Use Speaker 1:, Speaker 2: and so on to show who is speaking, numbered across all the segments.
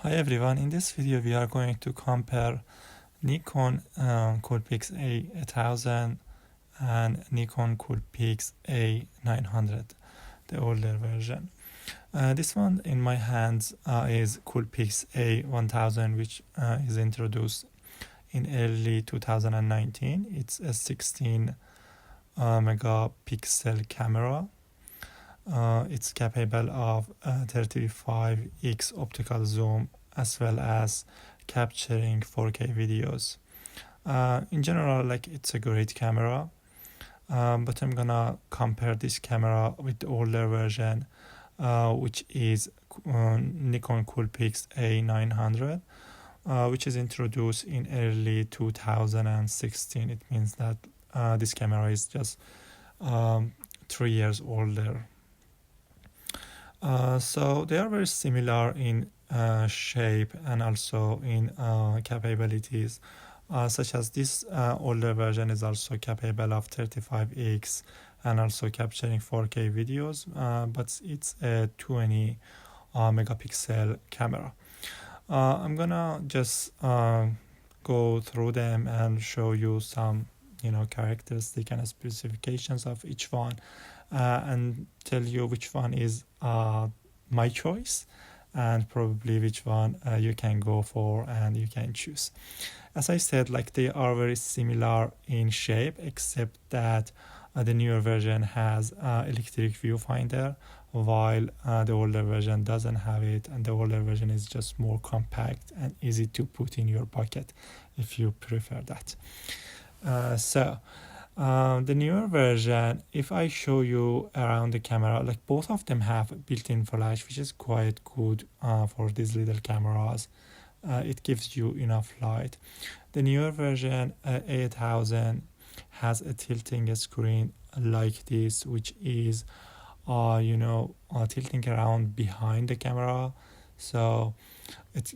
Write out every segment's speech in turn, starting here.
Speaker 1: Hi everyone, in this video we are going to compare Nikon Coolpix a1000 and Nikon Coolpix a900, the older version. This one in my hands is Coolpix a1000, which is introduced in early 2019. It's a 16 megapixel camera. It's capable of 35x optical zoom as well as capturing 4K videos. In general, it's a great camera, but I'm gonna compare this camera with the older version, which is Nikon Coolpix a900, which is introduced in early 2016. It means that this camera is just 3 years older. So they are very similar in shape and also in capabilities, such as this older version is also capable of 35x and also capturing 4K videos, but it's a 20 megapixel camera. I'm gonna just go through them and show you some characteristics and specifications of each one, and tell you which one is my choice and probably which one you can go for and you can choose. As I said, they are very similar in shape, except that the newer version has electric viewfinder, while the older version doesn't have it, and the older version is just more compact and easy to put in your pocket if you prefer that. The newer version, if I show you around the camera, both of them have built-in flash, which is quite good for these little cameras. It gives you enough light. The newer version, a1000, has a tilting screen like this, which is tilting around behind the camera, so it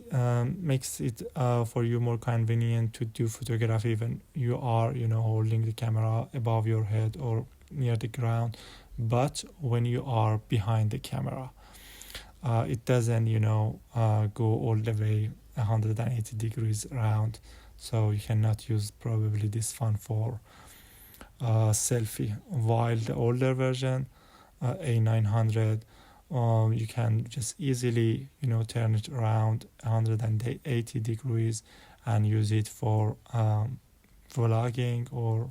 Speaker 1: makes it for you more convenient to do photography when you are holding the camera above your head or near the ground. But when you are behind the camera, it doesn't go all the way 180 degrees around, so you cannot use probably this one for selfie, while the older version, a900, you can just easily turn it around 180 degrees and use it for vlogging or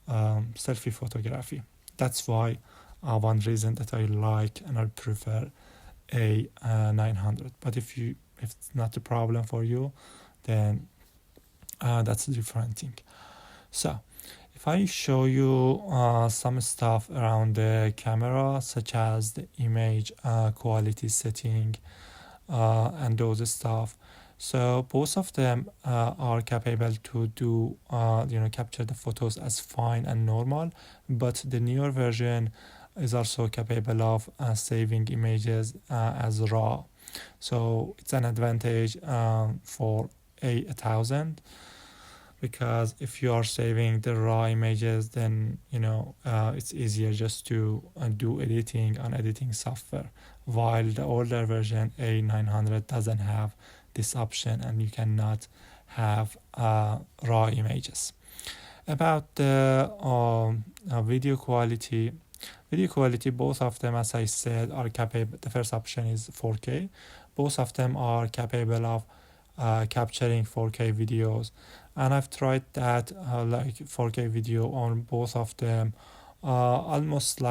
Speaker 1: selfie photography. That's why one reason that I like and I prefer a900. But if it's not a problem for you, then that's a different thing. So if I show you some stuff around the camera, such as the image quality setting and those stuff, so both of them are capable to do capture the photos as fine and normal, but the newer version is also capable of saving images as raw. So it's an advantage for a1000, because if you are saving the raw images, then it's easier just to do editing on editing software, while the older version a900 doesn't have this option and you cannot have raw images. About the video quality, both of them, as I said, are capable. The first option is 4K. Both of them are capable of capturing 4K videos, and I've tried that 4K video on both of them, almost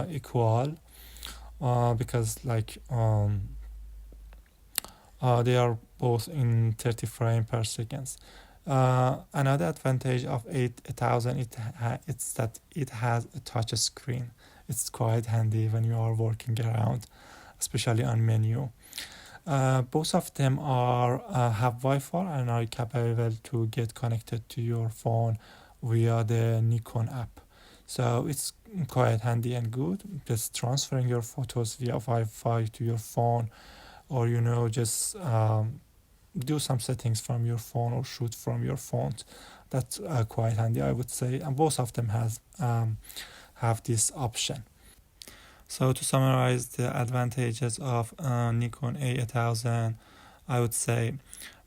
Speaker 1: equal, because they are both in 30 frames per second. Another advantage of a1000 it's that it has a touch screen. It's quite handy when you are working around, especially on menu. Both of them have Wi-Fi and are capable to get connected to your phone via the Nikon app. So it's quite handy and good, just transferring your photos via Wi-Fi to your phone, or just do some settings from your phone or shoot from your phone. That's quite handy, I would say, and both of them have this option. So to summarize the advantages of Nikon a1000, I would say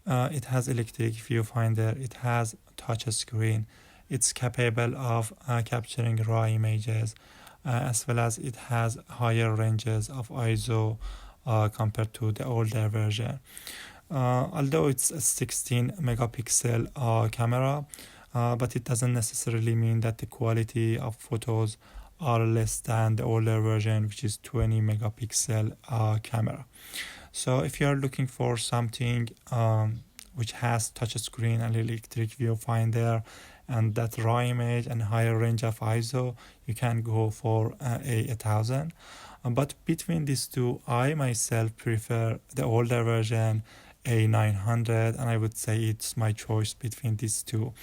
Speaker 1: it has electric viewfinder, it has touch screen, it's capable of capturing raw images, as well as it has higher ranges of ISO compared to the older version. Although it's a 16 megapixel camera, but it doesn't necessarily mean that the quality of photos are less than the older version, which is 20 megapixel camera. So if you are looking for something which has touch screen and electric viewfinder and that raw image and higher range of ISO, you can go for a1000. But between these two, I myself prefer the older version, a900, and I would say it's my choice between these two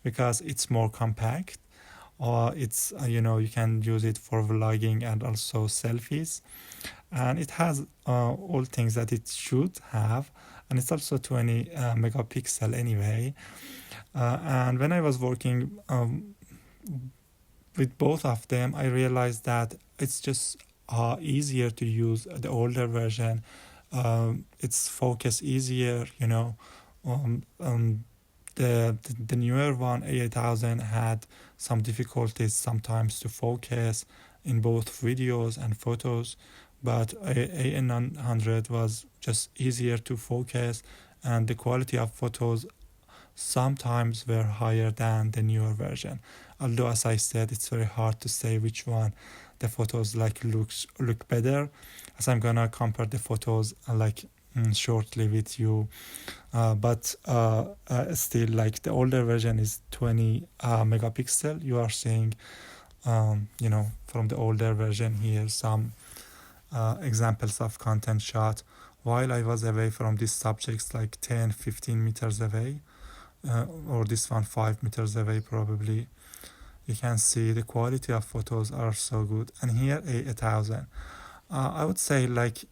Speaker 1: because it's more compact. Or it's you can use it for vlogging and also selfies, and it has all things that it should have, and it's also 20 megapixel anyway. And when I was working with both of them, I realized that it's just easier to use the older version. It's focus easier, the newer one, a1000, had some difficulties sometimes to focus in both videos and photos, but a900 was just easier to focus, and the quality of photos sometimes were higher than the newer version. Although, as I said, it's very hard to say which one the photos look better, as I'm gonna compare the photos shortly with you. But still, like, the older version is 20 megapixel. You are seeing from the older version here some examples of content shot while I was away from these subjects, like 10-15 meters away, or this one 5 meters away probably. You can see the quality of photos are so good. And here a1000, I would say, like,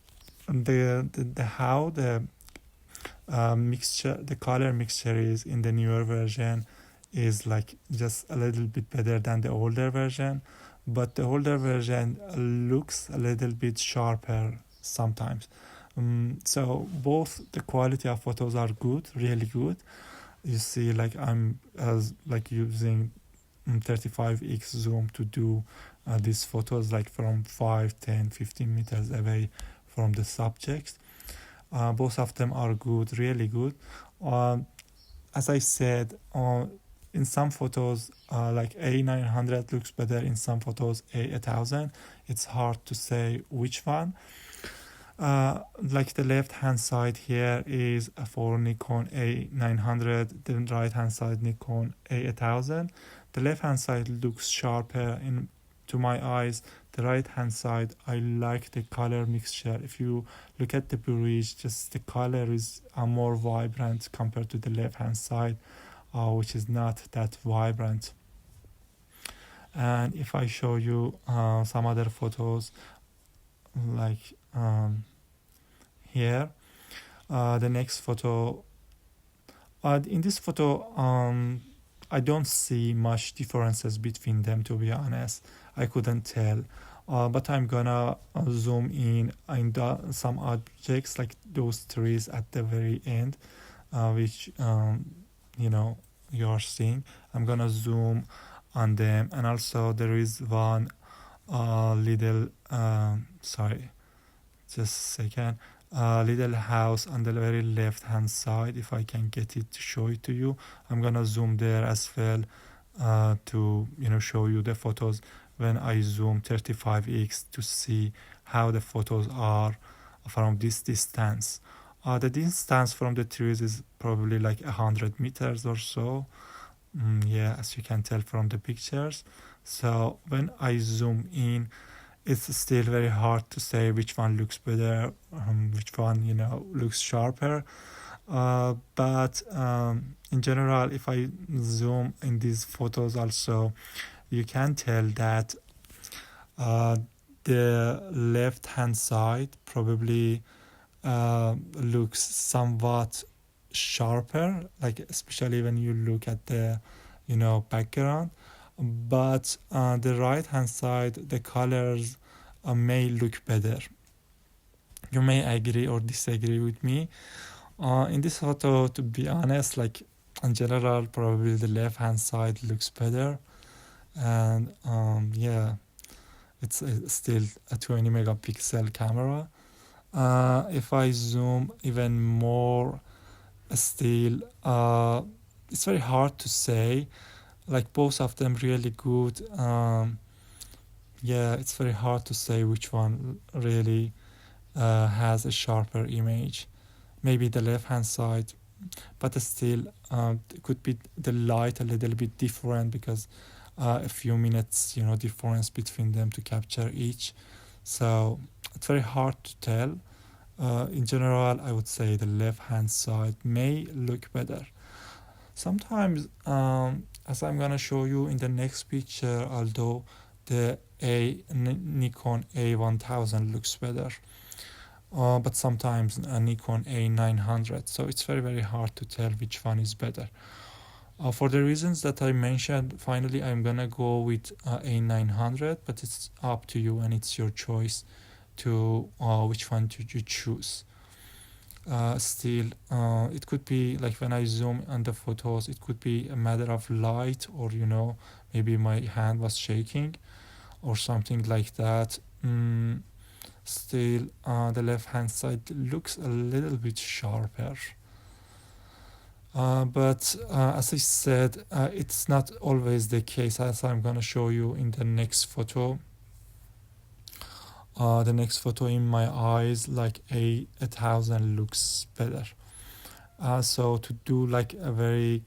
Speaker 1: the how the mixture, the color mixture is in the newer version is like just a little bit better than the older version, but the older version looks a little bit sharper sometimes. So both the quality of photos are good, really good. You see, like, I'm using 35x zoom to do these photos, like from 5, 10, 15 meters away from the subjects. Both of them are good, really good. As I said, in some photos, like a900 looks better, in some photos a1000. It's hard to say which one. Like, the left hand side here is for Nikon a900, the right hand side Nikon a1000. The left hand side looks sharper to my eyes. The right hand side, I like the color mixture. If you look at the bridge, just the color is more vibrant compared to the left hand side, which is not that vibrant. And if I show you some other photos, like here, the next photo, in this photo, I don't see much differences between them, to be honest. I couldn't tell, but I'm gonna zoom in some objects, like those trees at the very end, which you are seeing. I'm gonna zoom on them, and also there is one little sorry, just a second, little house on the very left hand side. If I can get it to show it to you, I'm gonna zoom there as well, to show you the photos when I zoom 35x to see how the photos are from this distance. The distance from the trees is probably like 100 meters or so. Yeah, as you can tell from the pictures. So when I zoom in, it's still very hard to say which one looks better, which one looks sharper. But in general, if I zoom in these photos also, you can tell that the left hand side probably looks somewhat sharper, like especially when you look at the background. But the right hand side, the colors may look better. You may agree or disagree with me, In this photo, to be honest, like in general, probably the left hand side looks better, and yeah, it's still a 20 megapixel camera. If I zoom even more, still, it's very hard to say. Like both of them really good. Yeah, it's very hard to say which one really has a sharper image. Maybe the left hand side, but still, it could be the light a little bit different because a few minutes, difference between them to capture each. So it's very hard to tell. In general, I would say the left hand side may look better. Sometimes, as I'm gonna show you in the next picture, although the Nikon a1000 looks better, but sometimes a Nikon a900. So it's very hard to tell which one is better. For the reasons that I mentioned, finally I'm gonna go with a900, but it's up to you and it's your choice to which one you choose. Still, it could be like when I zoom on the photos, it could be a matter of light, or maybe my hand was shaking or something like that. Still, the left hand side looks a little bit sharper. But as I said, it's not always the case, as I'm gonna show you in the next photo. The next photo, in my eyes, like a1000 looks better. So to do like a very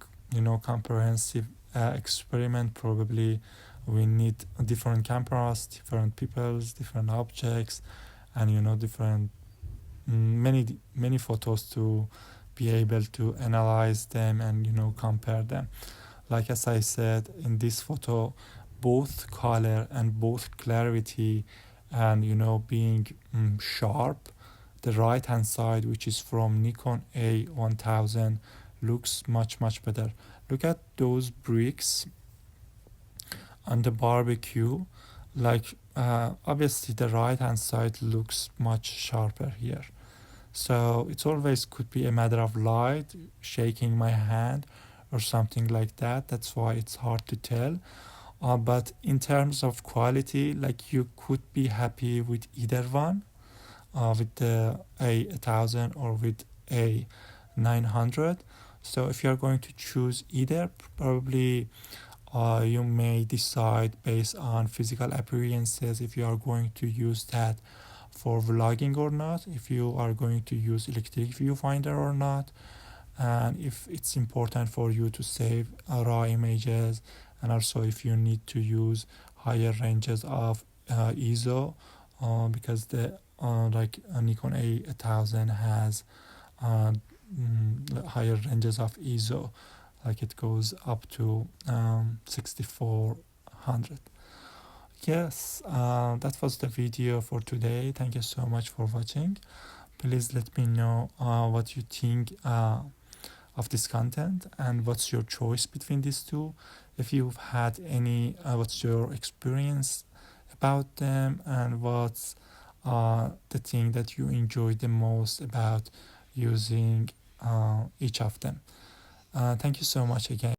Speaker 1: comprehensive experiment, probably we need different cameras, different peoples, different objects, and different many photos to be able to analyze them and compare them. Like as I said, in this photo, both color and both clarity and being sharp, the right hand side, which is from Nikon a1000, looks much better. Look at those bricks on the barbecue. Like obviously the right hand side looks much sharper here. So it always could be a matter of light, shaking my hand or something like that. That's why it's hard to tell. But in terms of quality, like you could be happy with either one, with the a1000 or with a900. So if you are going to choose either, probably you may decide based on physical appearances if you are going to use that for vlogging or not, if you are going to use electric viewfinder or not, and if it's important for you to save raw images, and also if you need to use higher ranges of ISO, because the like Nikon a1000 has uh, higher ranges of ISO, like it goes up to 6400. Yes, that was the video for today. Thank you so much for watching. Please let me know what you think of this content and what's your choice between these two. If you've had any, what's your experience about them, and what's the thing that you enjoy the most about using each of them. Thank you so much again.